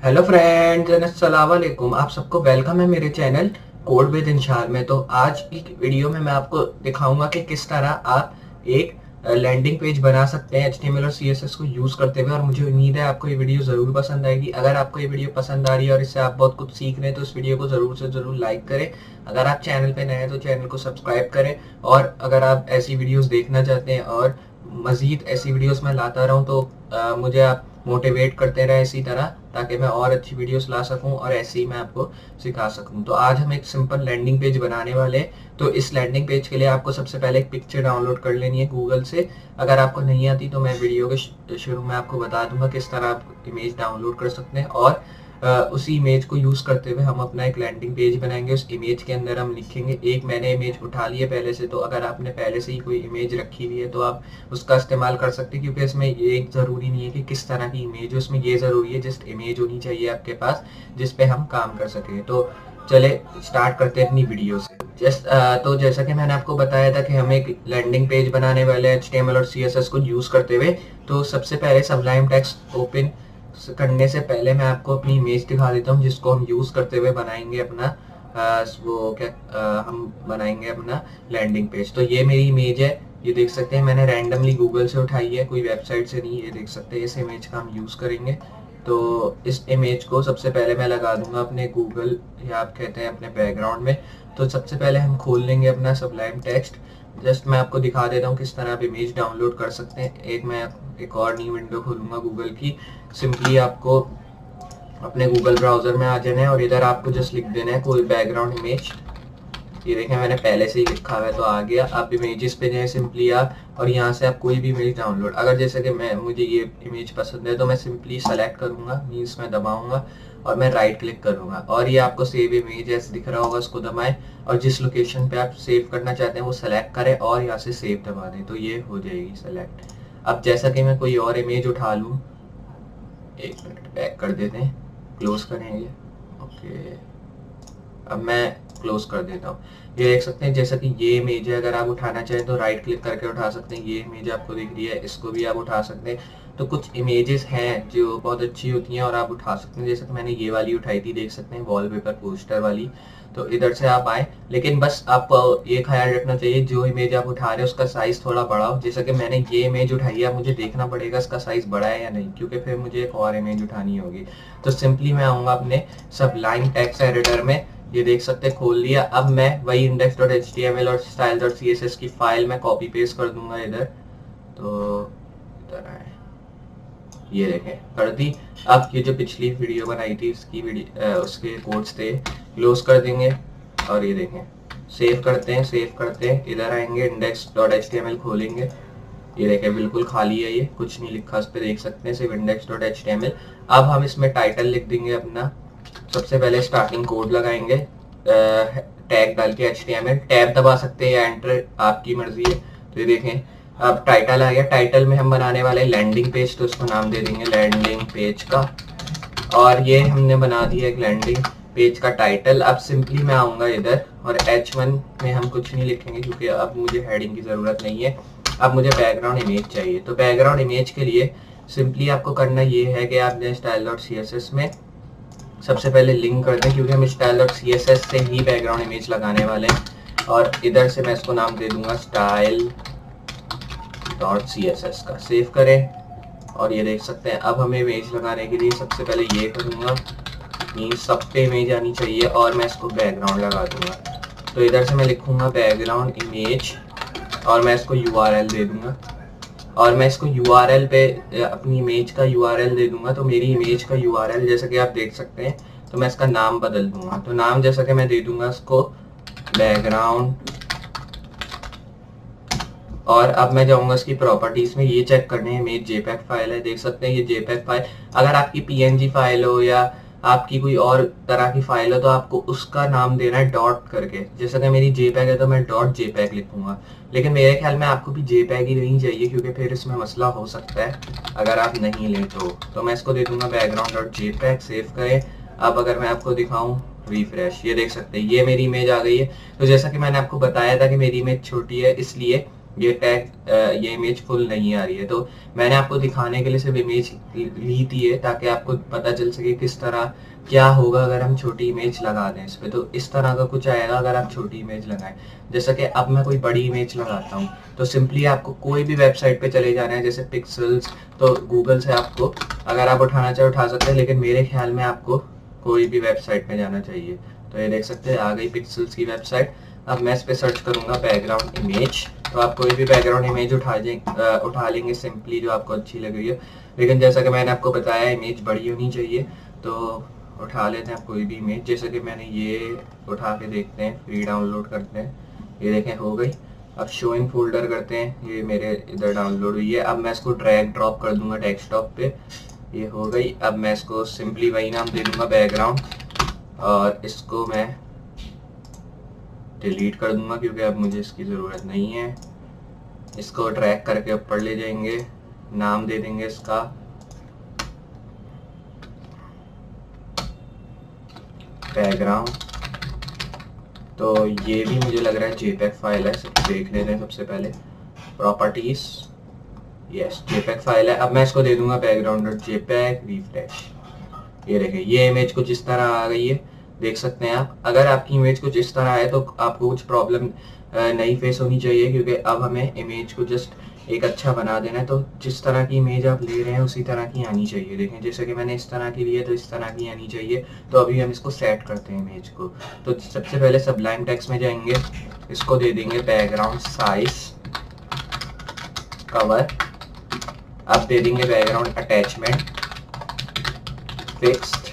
Hello friends, अस्सलाम वालेकुम। आप सबको वेलकम है मेरे चैनल कोड विद इंशाल में। तो आज की वीडियो में मैं आपको दिखाऊंगा कि किस तरह आप एक लैंडिंग पेज बना सकते हैं HTML और CSS को यूज करते हुए। और मुझे उम्मीद है आपको ये वीडियो जरूर पसंद आएगी। अगर आपको ये वीडियो पसंद आ रही है और इससे आप बहुत कुछ सीख रहे हैं तो इस वीडियो को जरूर से जरूर लाइक करें। अगर आप चैनल पे नए हैं तो चैनल को सब्सक्राइब करें। और अगर आप ऐसी वीडियोस देखना चाहते हैं और मजीद ऐसी वीडियोस मैं लाता रहूं तो मुझे आप मोटिवेट करते रहे इसी तरह, ताकि मैं और अच्छी वीडियोस ला सकूं और ऐसे ही मैं आपको सिखा सकूं। तो आज हम एक सिंपल लैंडिंग पेज बनाने वाले हैं। तो इस लैंडिंग पेज के लिए आपको सबसे पहले एक पिक्चर डाउनलोड कर लेनी है गूगल से। अगर आपको नहीं आती तो मैं वीडियो के शुरू में आपको बता दूंगा किस तरह आप इमेज डाउनलोड कर सकते हैं। और उसी इमेज को यूज करते हुए हम अपना एक लैंडिंग पेज बनाएंगे। उस इमेज के अंदर हम लिखेंगे, एक मैंने इमेज उठा ली है पहले से, तो अगर आपने पहले से ही कोई इमेज रखी हुई है तो आप उसका इस्तेमाल कर सकते हैं, क्योंकि इसमें ये ज़रूरी नहीं है कि किस तरह की इमेज है। उसमें ये ज़रूरी है जस्ट इमेज होनी चाहिए आपके पास जिस पे हम काम कर सकें। तो चले स्टार्ट करते हैं अपनी वीडियो से। तो जैसा कि मैंने आपको बताया था कि हम एक लैंडिंग पेज बनाने वाले हैं HTML और CSS को यूज़ करते हुए। तो सबसे पहले सबलाइम टेक्स्ट ओपन करने से पहले मैं आपको अपनी इमेज दिखा देता हूँ जिसको हम यूज़ करते हुए बनाएंगे अपना हम बनाएंगे अपना लैंडिंग पेज। तो ये मेरी इमेज है, ये देख सकते हैं मैंने रैंडमली गूगल से उठाई है, कोई वेबसाइट से नहीं। ये देख सकते हैं इस इमेज का हम यूज़ करेंगे। तो इस इमेज को सबसे पहले मैं लगा दूंगा अपने गूगल, या आप कहते हैं अपने बैकग्राउंड में। तो सबसे पहले हम खोल लेंगे अपना सबलाइम टेक्स्ट। जस्ट मैं आपको दिखा देता हूँ किस तरह आप इमेज डाउनलोड कर सकते हैं। मैं एक और न्यू विंडो खोलूंगा गूगल की। सिंपली आपको अपने गूगल ब्राउजर में आ जाना है और इधर आपको जस्ट लिख देना है कोई बैकग्राउंड इमेज। ये देखें मैंने पहले से ही लिखा हुआ है तो आ गया। आप इमेजेस पे जाए सिंपली आप, और यहाँ से आप कोई भी इमेज डाउनलोड, अगर जैसे कि मुझे ये इमेज पसंद है तो मैं सिंपली सेलेक्ट करूँगा, मीन्स मैं दबाऊंगा और मैं राइट क्लिक करूँगा और ये आपको सेव इमेज ऐसे दिख रहा होगा, उसको दबाएं और जिस लोकेशन पे आप सेव करना चाहते हैं वो सेलेक्ट करें और यहाँ से सेव दबा दें तो ये हो जाएगी सेलेक्ट। अब जैसा कि मैं कोई और इमेज उठा लूँ, एक मिनट बैक कर देते हैं, क्लोज करेंगे। ओके, अब मैं क्लोज कर देता हूँ। ये देख सकते हैं जैसा कि ये इमेज है, अगर आप उठाना चाहें तो राइट क्लिक करके उठा सकते हैं। ये इमेज आपको दिख रही है, इसको भी आप उठा सकते हैं। तो कुछ इमेजेस हैं जो बहुत अच्छी होती हैं और आप उठा सकते हैं, जैसे कि मैंने ये वाली उठाई थी, देख सकते हैं वॉलपेपर पोस्टर वाली। तो इधर से आप आए, लेकिन बस आप ये ख्याल रखना चाहिए जो इमेज आप उठा रहे हैं उसका साइज थोड़ा बड़ा हो। जैसे कि मैंने ये इमेज उठाई है, मुझे देखना पड़ेगा इसका साइज बड़ा है या नहीं, क्योंकि फिर मुझे एक और इमेज उठानी होगी। तो सिंपली मैं आऊँगा अपने सबलाइम टेक्स्ट एडिटर में, ये देख सकते हैं खोल लिया। अब मैं वही index.html और style.css की फाइल में कॉपी पेस्ट कर दूंगा इधर। तो इधर आए, ये देखें कर दी। अब ये जो पिछली वीडियो बनाई थी उसकी उसके कोड्स थे, क्लोज कर देंगे और ये देखें सेव करते हैं। इधर आएंगे index.html खोलेंगे, ये देखें बिल्कुल खाली है, ये कुछ नहीं लिखा इस पे, देख सकते हैं सिर्फ index.html। अब हम इसमें टाइटल लिख देंगे अपना। सबसे पहले स्टार्टिंग कोड लगाएंगे, टैग डाल के HTML, टैब दबा सकते हैं या एंटर, आपकी मर्जी है। तो ये देखें अब टाइटल आ गया। टाइटल में हम बनाने वाले लैंडिंग पेज, तो उसको नाम दे देंगे लैंडिंग पेज का। और ये हमने बना दिया एक लैंडिंग पेज का टाइटल। अब सिंपली मैं आऊँगा इधर और H1 में हम कुछ नहीं लिखेंगे क्योंकि अब मुझे हेडिंग की ज़रूरत नहीं है। अब मुझे बैकग्राउंड इमेज चाहिए, तो बैकग्राउंड इमेज के लिए सिंपली आपको करना ये है कि आपने style.css में सबसे पहले लिंक कर दें, क्योंकि हम style.css से ही बैकग्राउंड इमेज लगाने वाले हैं। और इधर से मैं इसको नाम दे दूंगा style.css का। सेव करें और ये देख सकते हैं अब हमें इमेज लगाने के लिए सबसे पहले ये करूँगा, मीन्स सब पे इमेज आनी चाहिए और मैं इसको बैकग्राउंड लगा दूंगा। तो इधर से मैं लिखूँगा बैकग्राउंड इमेज और मैं इसको URL दे दूंगा और मैं इसको URL पे अपनी इमेज का URL दे दूंगा। तो मेरी इमेज का URL जैसा कि आप देख सकते हैं, तो मैं इसका नाम बदल दूंगा। तो नाम जैसा कि मैं दे दूंगा इसको बैकग्राउंड। और अब मैं जाऊंगा इसकी प्रॉपर्टीज में, ये चेक करने हैं इमेज JPEG फाइल है, देख सकते हैं ये JPEG फाइल। अगर आपकी PNG फाइल हो या आपकी कोई और तरह की फाइल हो तो आपको उसका नाम देना है डॉट करके। जैसे कि मेरी JPEG है तो मैं .jpeg लिखूंगा, लेकिन मेरे ख्याल में आपको भी JPEG ही नहीं चाहिए क्योंकि फिर इसमें मसला हो सकता है अगर आप नहीं लें तो मैं इसको दे दूंगा बैकग्राउंड.jpeg। सेव करें। अब अगर मैं आपको दिखाऊं रिफ्रेश, ये देख सकते हैं ये मेरी इमेज आ गई है। तो जैसा कि मैंने आपको बताया था कि मेरी इमेज छोटी है, इसलिए ये टैग ये इमेज फुल नहीं आ रही है। तो मैंने आपको दिखाने के लिए सिर्फ इमेज ली थी है, ताकि आपको पता चल सके किस तरह क्या होगा अगर हम छोटी इमेज लगा दें इस पे। तो इस तरह का कुछ आएगा अगर आप छोटी इमेज लगाएं। जैसा कि अब मैं कोई बड़ी इमेज लगाता हूँ, तो सिंपली आपको कोई भी वेबसाइट पे चले जाना है, जैसे पिक्सल्स, तो गूगल से आपको अगर आप उठाना चाहे उठा सकते हैं, लेकिन मेरे ख्याल में आपको कोई भी वेबसाइट पे जाना चाहिए। तो ये देख सकते हैं आ गई पिक्सल्स की वेबसाइट। अब मैं इस पे सर्च करूंगा बैकग्राउंड इमेज, तो आप कोई भी बैकग्राउंड इमेज उठा लेंगे सिंपली जो आपको अच्छी लग रही है। लेकिन जैसा कि मैंने आपको बताया इमेज बड़ी होनी चाहिए, तो उठा लेते हैं आप कोई भी इमेज। जैसे कि मैंने ये उठा के देखते हैं, फ्री डाउनलोड करते हैं, ये देखें हो गई। अब शो इन फोल्डर करते हैं, ये मेरे इधर डाउनलोड हुई है। अब मैं इसको ड्रैग ड्रॉप कर दूंगा डेस्कटॉप पे, ये हो गई। अब मैं इसको सिंपली वही नाम दे दूंगा बैकग्राउंड, और इसको मैं डिलीट कर दूंगा क्योंकि अब मुझे इसकी ज़रूरत नहीं है। इसको ड्रैग करके ऊपर ले जाएंगे, नाम दे देंगे इसका बैकग्राउंड। तो ये भी मुझे लग रहा है जेपेग फाइल है, सब देख लेते हैं सबसे पहले। प्रॉपर्टीज, यस जेपेग फाइल है। अब मैं इसको दे दूंगा बैकग्राउंड.jpg, रिफ्रेश। ये देखें ये इमेज कुछ इस तरह आ गई है, देख सकते हैं आप। अगर आपकी इमेज कुछ इस तरह है तो आपको कुछ प्रॉब्लम नहीं फेस होनी चाहिए, क्योंकि अब हमें इमेज को जस्ट एक अच्छा बना देना है। तो जिस तरह की इमेज आप ले रहे हैं उसी तरह की आनी चाहिए। देखें जैसे कि मैंने इस तरह की ली है तो इस तरह की आनी चाहिए। तो अभी हम इसको सेट करते हैं इमेज को। तो सबसे पहले सबलाइम टेक्स्ट में जाएंगे, इसको दे देंगे बैकग्राउंड साइज कवर। अब दे देंगे background attachment fixed,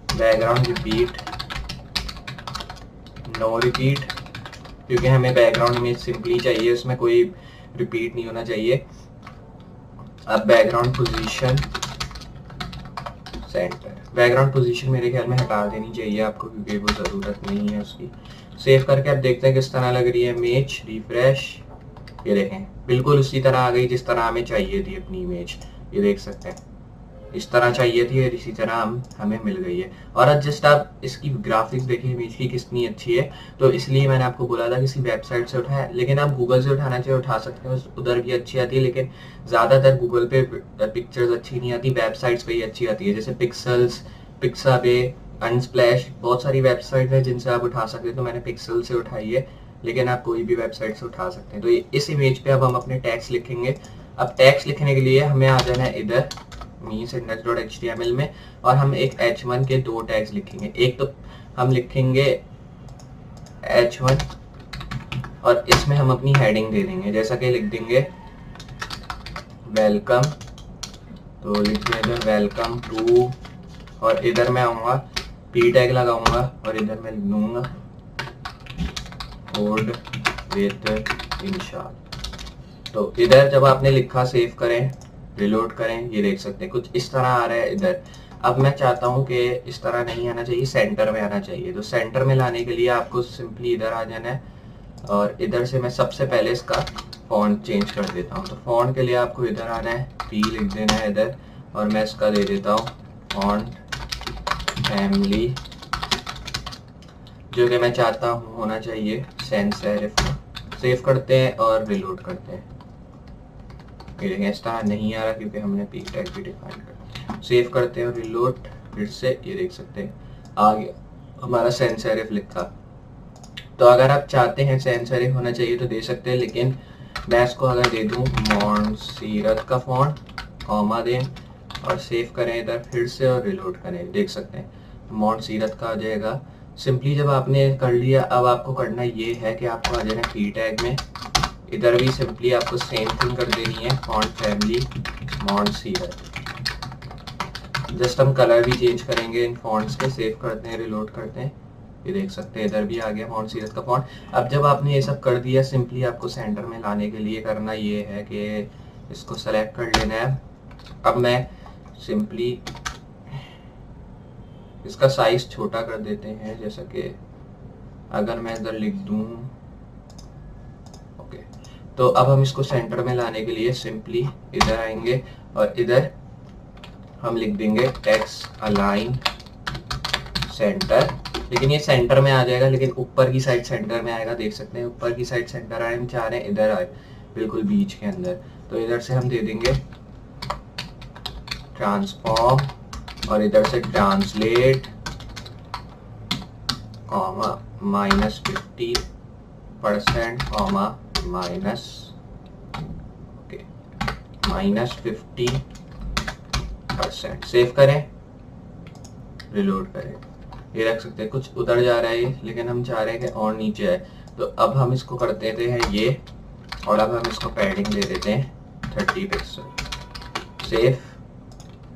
background repeat no repeat, क्योंकि हमें बैकग्राउंड इमेज सिंपली चाहिए, उसमें कोई रिपीट नहीं होना चाहिए। अब background position centre, background position मेरे ख्याल में हटा देनी चाहिए आपको, क्योंकि वो ज़रूरत नहीं है उसकी। सेव करके आप देखते हैं किस तरह लग रही है इमेज, रिफ्रेश। ये देखें बिल्कुल उसी तरह आ गई जिस तरह हमें चाहिए थी अपनी इमेज। ये देख सकते हैं इस तरह चाहिए थी और इसी तरह हमें मिल गई है। और अब जस्ट आप इसकी ग्राफिक्स देखिए इमेज की कितनी अच्छी है। तो इसलिए मैंने आपको बोला था किसी वेबसाइट से उठाया, लेकिन आप गूगल से उठाना चाहिए उठा सकते हैं, उधर भी अच्छी आती है। लेकिन ज़्यादातर गूगल पे पिक्चर्स अच्छी नहीं आती, वेबसाइट्स पे ही अच्छी आती है, जैसे पिक्सल्स, पिक्साबे, अनस्प्लैश, बहुत सारी वेबसाइट है जिनसे आप उठा सकते हैं। तो मैंने पिक्सल से उठाई है, लेकिन आप कोई भी वेबसाइट से उठा सकते हैं। तो इस इमेज पे अब हम अपने टैग्स लिखेंगे। अब टैग्स लिखने के लिए हमें आ जाना है इधर means.html में, और हम एक h1 के 2 टैग्स लिखेंगे। एक तो हम लिखेंगे h1 और इसमें हम अपनी हेडिंग दे देंगे, जैसा कि लिख देंगे वेलकम, तो लिख देंगे वेलकम टू, और इधर मैं आऊँगा p टैग लगाऊंगा और इधर मैं लिख दूंगा कोड विद इंशाल्लाह। तो इधर जब आपने लिखा सेव करें, रिलोड करें, ये देख सकते हैं कुछ इस तरह आ रहा है इधर। अब मैं चाहता हूँ कि इस तरह नहीं आना चाहिए, सेंटर में आना चाहिए। तो सेंटर में लाने के लिए आपको सिंपली इधर आ जाना है, और इधर से मैं सबसे पहले इसका फॉन्ट चेंज कर देता हूँ। तो फॉन्ट के लिए आपको इधर आना है, पी लिख देना है इधर, और मैं इसका दे देता हूँ फॉन्ट फैमिली, जो कि मैं चाहता हूँ होना चाहिए सैंस सेरिफ। सेव करते हैं और रिलोड करते हैं। ये देखें इस तरह नहीं आ रहा क्योंकि हमने पी टैग भी डिफाइन कर। सेव करते हैं और रिलोड फिर से, ये देख सकते हैं आ गया हमारा सैंस सेरिफ लिखा। तो अगर आप चाहते हैं सैंस सेरिफ होना चाहिए तो दे सकते हैं, लेकिन मैं इसको अगर दे दूँ मोंटसीरत का फॉन्ट, कॉमा दें और सेव करें इधर फिर से और रिलोड करें, देख सकते हैं मोंटसीरत का आ जाएगा। सिंपली जब आपने कर लिया, अब आपको करना ये है कि आपको आ जाना पी टैग में, इधर भी सिंपली आपको सेम थिंग कर देनी है, फॉन्ट फैमिली मोंटसीरत। जस्ट हम कलर भी चेंज करेंगे इन फॉन्ट्स के। सेव करते हैं, रिलोड करते हैं, ये देख सकते हैं इधर भी आ गया मोंटसीरत का फॉन्ट। अब जब आपने ये सब कर दिया, सिंपली आपको सेंटर में लाने के लिए करना ये है कि इसको सेलेक्ट कर लेना है। अब मैं सिंपली इसका साइज छोटा कर देते हैं, जैसा कि अगर मैं इधर लिख दूं, ओके। तो अब हम इसको सेंटर में लाने के लिए सिंपली इधर आएंगे और इधर हम लिख देंगे टेक्स्ट अलाइन सेंटर, लेकिन ये सेंटर में आ जाएगा, लेकिन ऊपर की साइड सेंटर में आएगा। देख सकते हैं ऊपर की साइड सेंटर आए, हम चाह रहे हैं इधर आए बिल्कुल बीच के अंदर। तो इधर से हम दे देंगे ट्रांसफॉर्म और इधर से ट्रांसलेट कॉमा -50% कॉमा -50%। सेव करें, रिलोड करें। ये रख सकते हैं, कुछ उधर जा रहा है ये, लेकिन हम चाह रहे हैं कि और नीचे आए। तो अब हम इसको कर देते हैं ये, और अब हम इसको पैडिंग दे देते हैं 30 पिक्सल। Save,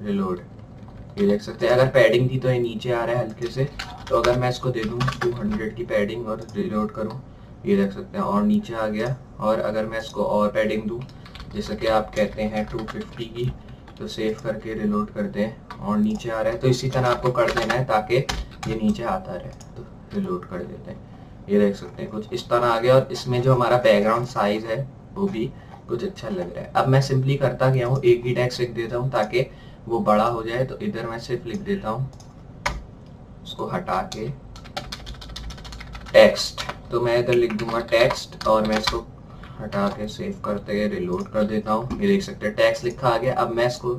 reload. ये देख सकते हैं अगर पैडिंग थी तो ये नीचे आ रहा है हल्के से। तो अगर मैं इसको दे दूँ 200 की पैडिंग और रिलोड करूँ, ये देख सकते हैं और नीचे आ गया। और अगर मैं इसको और पैडिंग दूँ, जैसे कि आप कहते हैं 250 की, तो सेव करके रिलोड करते हैं और नीचे आ रहा है। तो इसी तरह आपको कर देना है ताकि ये नीचे आता रहे। तो रिलोड कर देते हैं, ये देख सकते हैं कुछ इस तरह आ गया। और इसमें जो हमारा बैकग्राउंड साइज है वो भी कुछ अच्छा लग रहा है। अब मैं सिंपली करता क्या हूँ, एक ही टेक्स्ट लिख देता हूँ ताकि वो बड़ा हो जाए। तो इधर मैं सिर्फ लिख देता हूँ, उसको हटा के टेक्स्ट। तो मैं इधर लिख दूंगा टेक्स्ट और मैं इसको हटा के सेव करते हुए रिलोड कर देता हूँ। ये देख सकते हैं टेक्स्ट लिखा आ गया। अब मैं इसको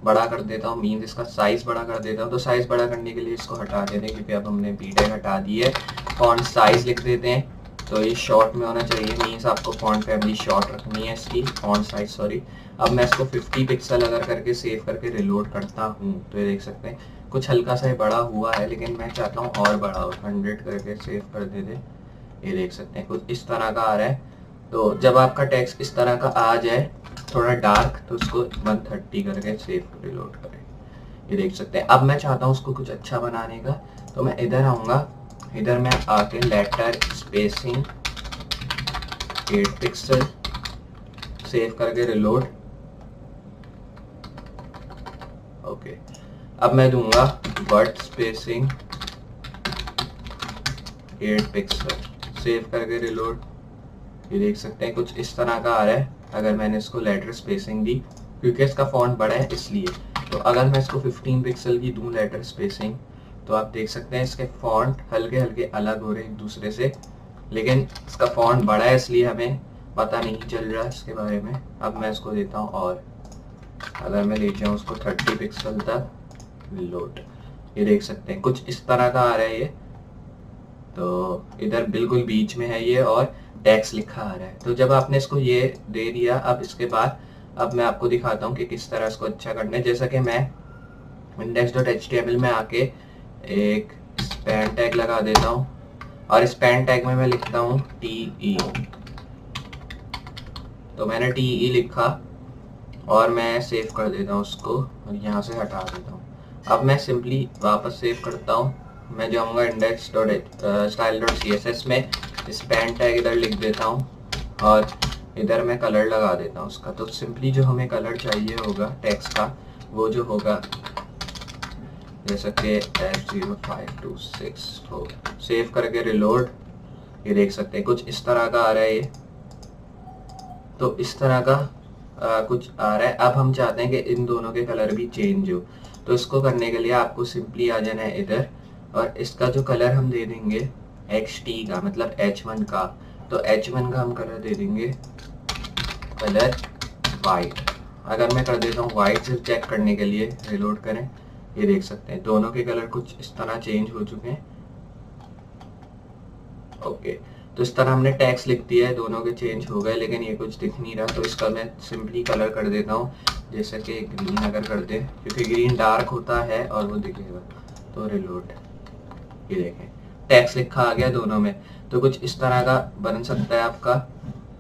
बड़ा कर देता हूँ, मीन्स इसका साइज बड़ा कर देता हूँ। तो साइज बड़ा करने के लिए इसको हटा देते हैं, क्योंकि अब हमने बी टैग हटा दी है। फॉन्ट साइज लिख देते हैं, तो ये शॉर्ट में होना चाहिए, मीन्स आपको फॉन्ट फैमिली शॉर्ट रखनी है इसकी, फॉन्ट साइज सॉरी। अब मैं इसको 50 पिक्सल अगर करके सेव करके रिलोड करता हूँ, तो ये देख सकते हैं कुछ हल्का सा बड़ा हुआ है, लेकिन मैं चाहता हूँ और बड़ा हो। 100 करके सेव कर देते, ये देख सकते हैं कुछ इस तरह का आ रहा है। तो जब आपका टेक्स्ट इस तरह का आ जाए थोड़ा डार्क, तो उसको 130 करके सेव रिलोड करें। ये देख सकते हैं। अब मैं चाहता हूँ उसको कुछ अच्छा बनाने का, तो मैं इधर आऊँगा, इधर मैं आके लेटर स्पेसिंग 8 पिक्सल सेव करके रिलोड। ओके, अब मैं दूंगा वर्ड स्पेसिंग 8 पिक्सल सेव करके रिलोड। ये देख सकते हैं कुछ इस तरह का आ रहा है। अगर मैंने इसको लेटर स्पेसिंग दी, क्योंकि इसका फॉन्ट बड़ा है इसलिए। तो अगर मैं इसको 15 पिक्सल की दूं लेटर स्पेसिंग, तो आप देख सकते हैं इसके फॉन्ट हल्के हल्के अलग हो रहे हैं एक दूसरे से, लेकिन इसका फॉन्ट बड़ा है इसलिए हमें पता नहीं चल रहा इसके बारे में। अब मैं इसको देता हूँ और अगर मैं ले जाऊँ उसको 30 पिक्सल तक, लोड। ये देख सकते हैं कुछ इस तरह का आ रहा है ये। तो इधर बिल्कुल बीच में है ये और टेक्स्ट लिखा आ रहा है। तो जब आपने इसको ये दे दिया, अब इसके बाद अब मैं आपको दिखाता हूँ कि किस तरह इसको अच्छा करना है। जैसा कि मैं index.html में आके एक स्पैन टैग लगा देता हूँ, और स्पैन टैग में मैं लिखता हूँ TE। तो मैंने TE लिखा और मैं सेव कर देता हूँ उसको, और यहाँ से हटा देता हूँ। अब मैं सिंपली वापस सेव करता हूँ। मैं जाऊँगा index.style.css में स्पैन टैग इधर लिख देता हूँ और इधर मैं कलर लगा देता हूँ उसका। तो सिंपली जो हमें कलर चाहिए होगा टेक्स्ट का, वो जो होगा जैसा कि F0526 हो। सेव करके रिलोड। ये देख सकते हैं कुछ इस तरह का आ रहा है ये। तो इस तरह का कुछ आ रहा है। अब हम चाहते हैं कि इन दोनों के कलर भी चेंज हो। तो इसको करने के लिए आपको सिंपली आ जाना है इधर, और इसका जो कलर हम दे देंगे XT का, मतलब H1 का। तो H1 का हम कलर दे देंगे कलर वाइट। अगर मैं कर देता हूँ वाइट सिर्फ चेक करने के लिए, रिलोड करें। ये देख सकते हैं दोनों के कलर कुछ इस तरह चेंज हो चुके हैं। ओके, तो इस तरह हमने टेक्स्ट लिख दिया है, दोनों के चेंज हो गए, लेकिन ये कुछ दिख नहीं रहा। तो इसका मैं सिंपली कलर कर देता हूँ, जैसे कि ग्रीन अगर कर दे, क्योंकि ग्रीन डार्क होता है और वो दिखेगा। तो रिलोड। ये देखें टेक्स्ट लिखा आ गया दोनों में। तो कुछ इस तरह का बन सकता है आपका,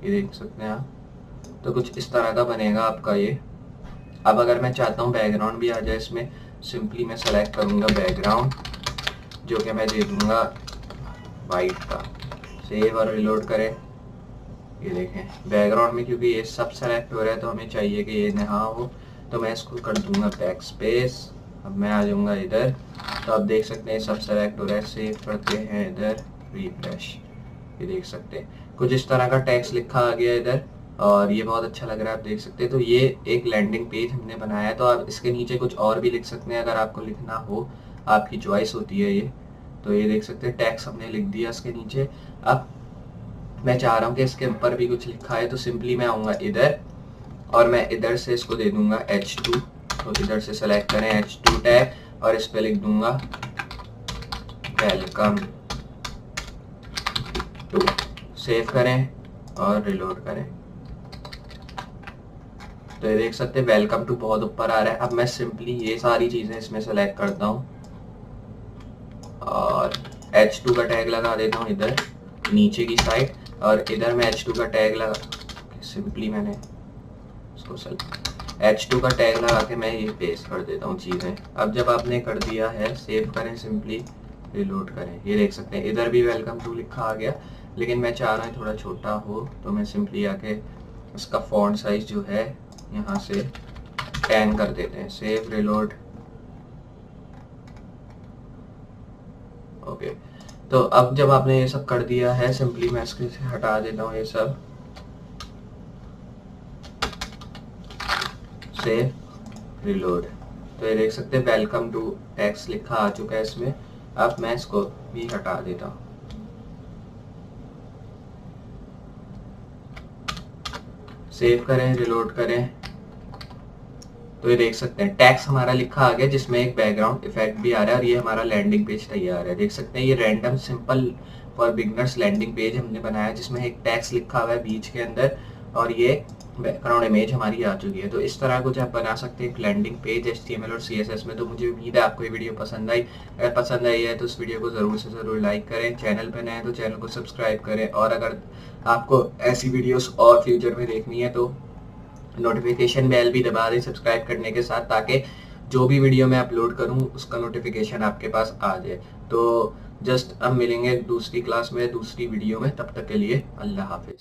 ये देख सकते हैं आप। तो कुछ इस तरह का बनेगा आपका ये। अब अगर मैं चाहता हूँ बैकग्राउंड भी आ जाए इसमें, सिंपली मैं सेलेक्ट करूँगा बैकग्राउंड, जो कि मैं दे दूँगा वाइट का। सेव और रिलोड करें। ये देखें बैकग्राउंड में क्योंकि ये सब सेलेक्ट हो रहा है, तो हमें चाहिए कि ये नहा हो। तो मैं इसको कर दूँगा बैक स्पेस। अब मैं आ जाऊँगा इधर, तो आप देख सकते हैं सब सेलेक्ट हो रहा है। सेव करते हैं इधर, रिफ्रेश। ये देख सकते हैं कुछ इस तरह का टेक्स्ट लिखा आ गया इधर, और ये बहुत अच्छा लग रहा है, आप देख सकते हैं। तो ये एक लैंडिंग पेज हमने बनाया है। तो आप इसके नीचे कुछ और भी लिख सकते हैं अगर आपको लिखना हो, आपकी चॉइस होती है ये। तो ये देख सकते हैं टैक्स हमने लिख दिया इसके नीचे। अब मैं चाह रहा हूँ कि इसके ऊपर भी कुछ लिखा है, तो सिंपली मैं आऊँगा इधर और मैं इधर से इसको दे दूंगा H2। तो इधर से सेलेक्ट करें H2 टैग और इस पे लिख दूंगा वेलकम टू। सेव करें और रिलोड करें। तो ये देख सकते हैं वेलकम टू बहुत ऊपर आ रहा है। अब मैं सिंपली ये सारी चीज़ें इसमें सेलेक्ट करता हूँ और H2 का टैग लगा देता हूँ इधर नीचे की साइड, और इधर मैं H2 का टैग लगा सिंपली मैंने इसको H2 का टैग लगा के मैं ये पेस्ट कर देता हूँ चीज़ें। अब जब आपने कर दिया है सेव करें, सिंपली रिलोड करें। ये देख सकते हैं इधर भी वेलकम टू लिखा आ गया, लेकिन मैं चाह रहा हूँ थोड़ा छोटा हो, तो मैं सिंपली आके इसका फॉन्ट साइज जो है यहाँ से 10 कर देते हैं। Save reload. ओके, तो अब जब आपने ये सब कर दिया है, सिंपली मैं इसके से हटा देता हूँ ये सब। Save reload. तो ये देख सकते हैं वेलकम टू टेक्स्ट लिखा आ चुका है इसमें। अब मैं इसको भी हटा देता हूँ। सेव करें, रिलोड करें। तो ये देख सकते हैं टैक्स हमारा लिखा आ गया जिसमें एक बैकग्राउंड इफेक्ट भी आ रहा है, और ये हमारा लैंडिंग पेज तैयार है। देख सकते हैं ये random simple for beginners landing page हमने बनाया जिसमें एक टैक्स लिखा हुआ है बीच के अंदर, और ये बैकग्राउंड इमेज हमारी आ चुकी है। तो इस तरह कुछ आप बना सकते हैं एक लैंडिंग पेज HTML और CSS में। तो मुझे उम्मीद है आपको ये वीडियो पसंद आई। अगर पसंद आई है तो इस वीडियो को ज़रूर से ज़रूर लाइक करें, चैनल पर नए हैं तो चैनल को सब्सक्राइब करें, और अगर आपको ऐसी वीडियोस और फ्यूचर में देखनी है तो नोटिफिकेशन बेल भी दबा दें सब्सक्राइब करने के साथ, ताकि जो भी वीडियो मैं अपलोड करूं उसका नोटिफिकेशन आपके पास आ जाए। तो जस्ट अब मिलेंगे दूसरी क्लास में दूसरी वीडियो में, तब तक के लिए अल्लाह हाफिज़।